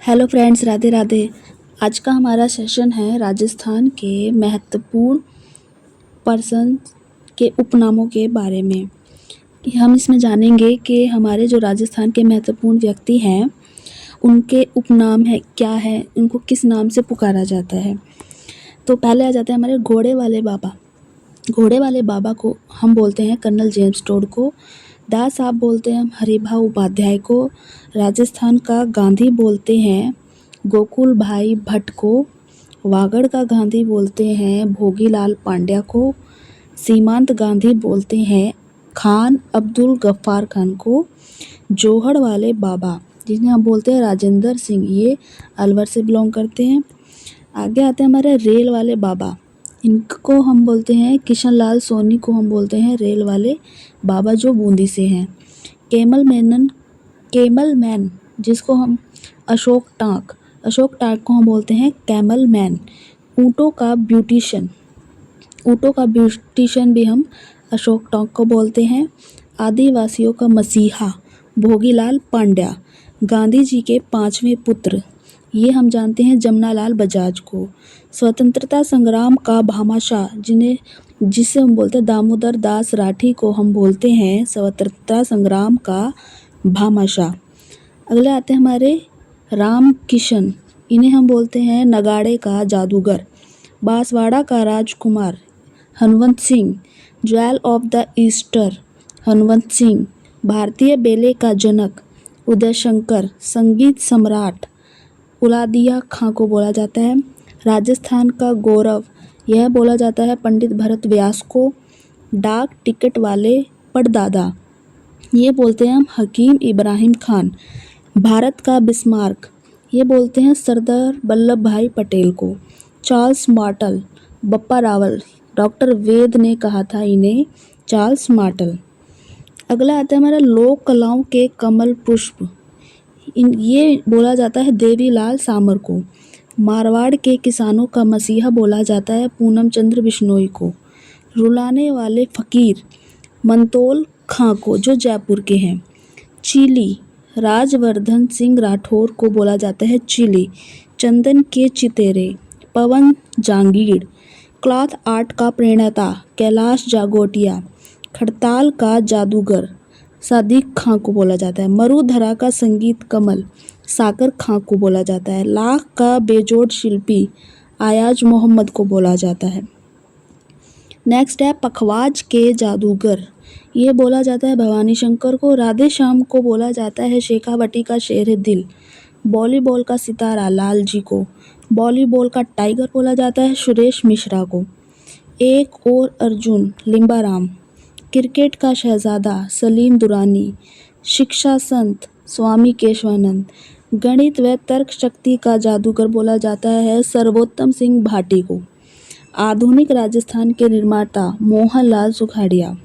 Hello friends, Radhe Radhe. आज का हमारा सेशन है राजस्थान के महत्वपूर्ण पर्सन के उपनामों के बारे में। हम इसमें जानेंगे कि हमारे जो राजस्थान के महत्वपूर्ण व्यक्ति हैं उनके उपनाम है क्या है, उनको किस नाम से पुकारा जाता है। तो पहले आ जाते हैं हमारे घोड़े वाले बाबा। घोड़े वाले बाबा को हम बोलते हैं कर्नल जेम्स टोड को। दास साहब बोलते हैं हम हरिभा उपाध्याय को। राजस्थान का गांधी बोलते हैं गोकुल भाई भट्ट को। वागड़ का गांधी बोलते हैं भोगीलाल पांड्या को। सीमांत गांधी बोलते हैं खान अब्दुल गफ्फार खान को। जोहड़ वाले बाबा जिन्हें हम बोलते हैं राजेंद्र सिंह, ये अलवर से बिलोंग करते हैं। आगे आते हैं हमारे रेल वाले बाबा। इनको हम बोलते हैं किशन लाल सोनी को हम बोलते हैं रेल वाले बाबा, जो बूंदी से हैं। कैमल मैन जिसको हम अशोक टांक को हम बोलते हैं कैमल मैन। ऊँटों का ब्यूटिशियन भी हम अशोक टांक को बोलते हैं। आदिवासियों का मसीहा भोगीलाल पांड्या। गांधी जी के 5वें पुत्र ये हम जानते हैं जमनालाल बजाज को। स्वतंत्रता संग्राम का भामाशाह जिसे हम बोलते हैं दामोदर दास राठी को हम बोलते हैं स्वतंत्रता संग्राम का भामाशाह। अगले आते हैं हमारे राम किशन, इन्हें हम बोलते हैं नगाड़े का जादूगर। बांसवाड़ा का राजकुमार Hanwant Singh. Jewel of the Easter Hanwant Singh. भारतीय बेले का जनक उदय शंकर। संगीत सम्राट उलादिया खां को बोला जाता है। राजस्थान का गौरव यह बोला जाता है पंडित भरत व्यास को। डाक टिकट वाले पड़दादा ये बोलते हैं हम हकीम इब्राहिम खान। भारत का बिस्मार्क ये बोलते हैं सरदार वल्लभ भाई पटेल को। Charles Martel Bappa Rawal, doctor Ved ने कहा था इन्हें चार्ल्स मार्टल। अगला आता है हमारा लोक कलाओं के कमल पुष्प, ये बोला जाता है देवीलाल सामर को। मारवाड़ के किसानों का मसीहा बोला जाता है पूनम चंद्र बिश्नोई को। रुलाने वाले फकीर मंतोल खां को, जो जयपुर के हैं। चिली राजवर्धन सिंह राठौर को बोला जाता है चिली। चंदन के चितेरे पवन जांगीड़। क्लॉथ आर्ट का प्रणेता कैलाश जागोटिया। खड़ताल का जादूगर सादिक खां को बोला जाता है। मरुधरा का संगीत कमल साकर खां को बोला जाता है। लाख का बेजोड़ शिल्पी आयाज मोहम्मद को बोला जाता है। नेक्स्ट है पखवाज के जादूगर, ये बोला जाता है भवानी शंकर को। राधे श्याम को बोला जाता है शेखावटी का शेर दिल। वॉलीबॉल का सितारा लाल जी को। वॉलीबॉल का टाइगर बोला जाता है सुरेश मिश्रा को। एक और अर्जुन लिम्बाराम। क्रिकेट का शहजादा सलीम दुरानी। शिक्षा संत स्वामी केशवानंद। गणित व तर्क शक्ति का जादूगर बोला जाता है सर्वोत्तम सिंह भाटी को। आधुनिक राजस्थान के निर्माता मोहनलाल सुखाड़िया।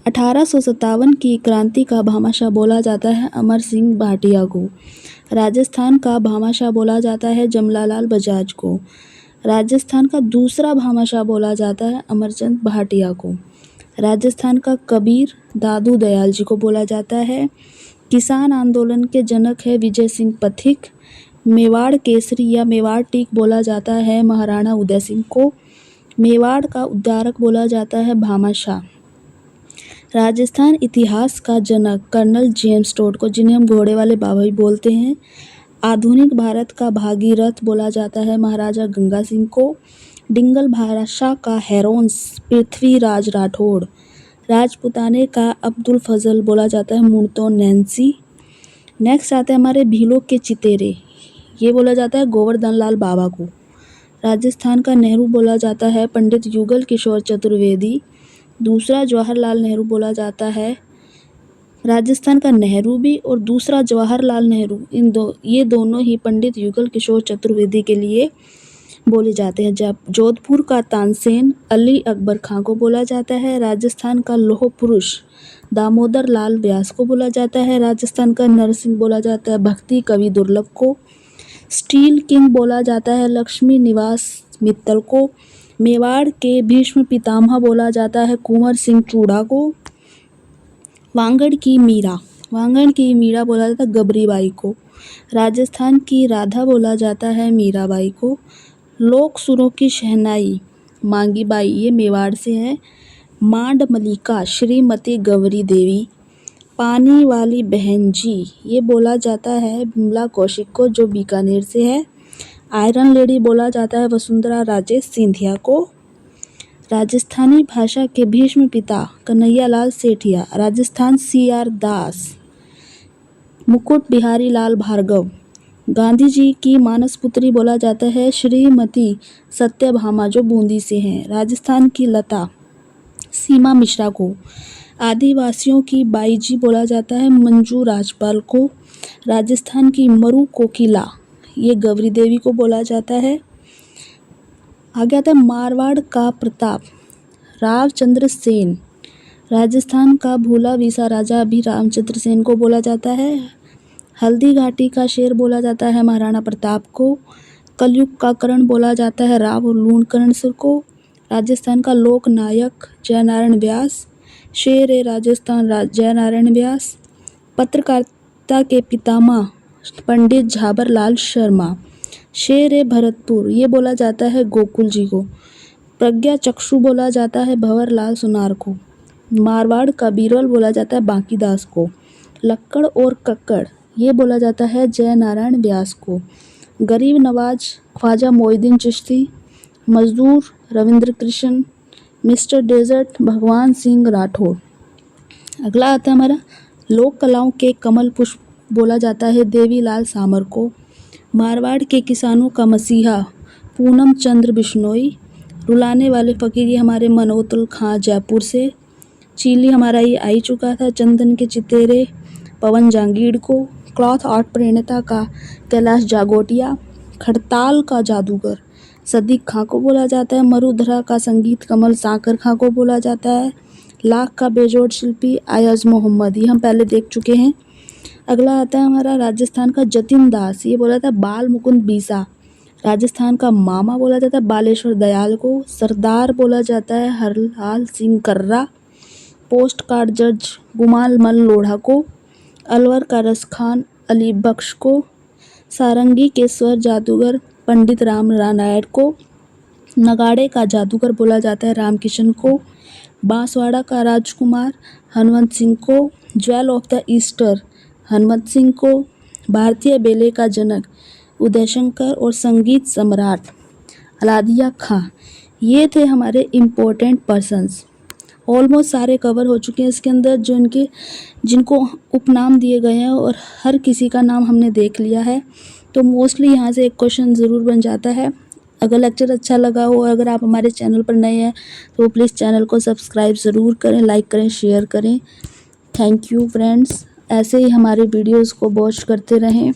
1857 की क्रांति का भामाशाह बोला जाता है अमर सिंह भाटिया को। राजस्थान का भामाशाह बोला जाता है जमनालाल बजाज को। राजस्थान का दूसरा भामाशाह बोला जाता है अमरचंद भाटिया को। राजस्थान का कबीर दादू दयाल जी को बोला जाता है। किसान आंदोलन के जनक है विजय सिंह पथिक। मेवाड़ केसरी या मेवाड़ टीक बोला जाता है महाराणा उदय सिंह को। मेवाड़ का उद्धारक बोला जाता है भामाशाह। राजस्थान इतिहास का जनक कर्नल जेम्स टोड को, जिन्हें हम घोड़े वाले बाबा भी बोलते हैं। आधुनिक भारत का भागीरथ बोला जाता है महाराजा गंगा सिंह को। डिंगल भाषा का हेरोन्स पृथ्वीराज राठौड़। राजपुताने का अब्दुल फजल बोला जाता है मुर्तो नैन्सी। नेक्स्ट आते हैं हमारे भीलों के चितेरे, ये बोला जाता है गोवर्धन लाल बाबा को। राजस्थान का नेहरू बोला जाता है पंडित युगल किशोर चतुर्वेदी। दूसरा जवाहरलाल नेहरू बोला जाता है। राजस्थान का नेहरू भी और दूसरा जवाहरलाल नेहरू, ये दोनों ही पंडित युगल किशोर चतुर्वेदी के लिए बोले जाते हैं। जब जोधपुर का तानसेन अली अकबर खां को बोला जाता है। राजस्थान का लौह पुरुष दामोदर लाल व्यास को बोला जाता है। राजस्थान का नरसिंह बोला जाता है भक्ति कवि दुर्लभ को। स्टील किंग बोला जाता है लक्ष्मी निवास मित्तल को। मेवाड़ के भीष्म पितामह बोला जाता है कुंवर सिंह चूड़ा को। वांगड़ की मीरा वांगण की मीरा बोला जाता है गबरी बाई को। राजस्थान की राधा बोला जाता है मीराबाई को। लोक सुरों की शहनाई मांगी बाई, ये मेवाड़ से है। मांड मलिका श्रीमती गौरी देवी। पानी वाली बहन जी, ये बोला जाता है बिमला कौशिक को, जो बीकानेर से है। आयरन लेडी बोला जाता है वसुंधरा राजे सिंधिया को। राजस्थानी भाषा के भीष्म पिता कन्हैया लाल सेठिया, राजस्थान CR दास। मुकुट बिहारी लाल भार्गव। गांधी जी की मानस पुत्री बोला जाता है श्रीमती सत्यभामा, जो बूंदी से हैं। राजस्थान की लता सीमा मिश्रा को। आदिवासियों की बाई जी बोला जाता है मंजू राजपाल को। राजस्थान की मरु कोकिला, ये गौरी देवी को बोला जाता है। आगे आता है मारवाड़ का प्रताप रामचंद्र सेन। राजस्थान का भूला विसा राजा भी रामचंद्र सेन को बोला जाता है। हल्दी घाटी का शेर बोला जाता है महाराणा प्रताप को। कलयुग का करण बोला जाता है राव लूणकरण सिर को। राजस्थान का लोक नायक जयनारायण व्यास, शेर ए राजस्थान जयनारायण व्यास। पत्रकारिता के पितामह पंडित झाबर लाल शर्मा। शेर ए भरतपुर, ये बोला जाता है गोकुल जी को। प्रज्ञा चक्षु बोला जाता है भंवर लाल सुनार को। मारवाड़ का बीरबल बोला जाता है बांकीदास को। लक्कड़ और कक्कड़, ये बोला जाता है जय नारायण व्यास को। गरीब नवाज ख्वाजा मोइनुद्दीन चिश्ती। मजदूर रविंद्र कृष्ण। मिस्टर डेजर्ट भगवान सिंह राठौर। अगला आता है हमारा लोक कलाओं के कमल पुष्प बोला जाता है देवीलाल सामर को। मारवाड़ के किसानों का मसीहा पूनम चंद्र बिश्नोई। रुलाने वाले फ़कीर, ये हमारे मनोतुल खां जयपुर से। चीली हमारा ये आ ही चुका था। चंदन के चितेरे पवन जांगीड़ को। क्लॉथ आर्ट प्रणेता का कैलाश जागोटिया। खड़ताल का जादूगर सदीक खां को बोला जाता है। मरुधरा का संगीत कमल साकर खां को बोला जाता है। लाख का बेजोड़ शिल्पी अयज मोहम्मद, ये हम पहले देख चुके हैं। अगला आता है हमारा राजस्थान का जतिन दास, ये बोला जाता है बाल मुकुंद बीसा। राजस्थान का मामा बोला जाता है बालेश्वर दयाल को। सरदार बोला जाता है हरलाल सिंह कर्रा। पोस्ट कार्ड जज गुमाल मल लोढ़ा को। अलवर का रसखान अली बख्श को। सारंगी के स्वर जादूगर पंडित राम नारायण को। नगाड़े का जादूगर बोला जाता है रामकिशन को। बांसवाड़ा का राजकुमार हनुमंत सिंह को। Jewel of the Easter Hanumant Singh को। भारतीय बेले का जनक उदयशंकर और संगीत सम्राट अलादिया खां, ये थे हमारे इम्पोर्टेंट पर्सन्स। ऑलमोस्ट सारे कवर हो चुके हैं इसके अंदर, जो इनके जिनको उपनाम दिए गए हैं और हर किसी का नाम हमने देख लिया है। तो मोस्टली यहाँ से एक क्वेश्चन ज़रूर बन जाता है। अगर लेक्चर अच्छा लगा हो और अगर आप हमारे चैनल पर नए हैं तो प्लीज़ चैनल को सब्सक्राइब ज़रूर करें, लाइक करें, शेयर करें। थैंक यू फ्रेंड्स, ऐसे ही हमारे वीडियोज़ को वॉच करते रहें।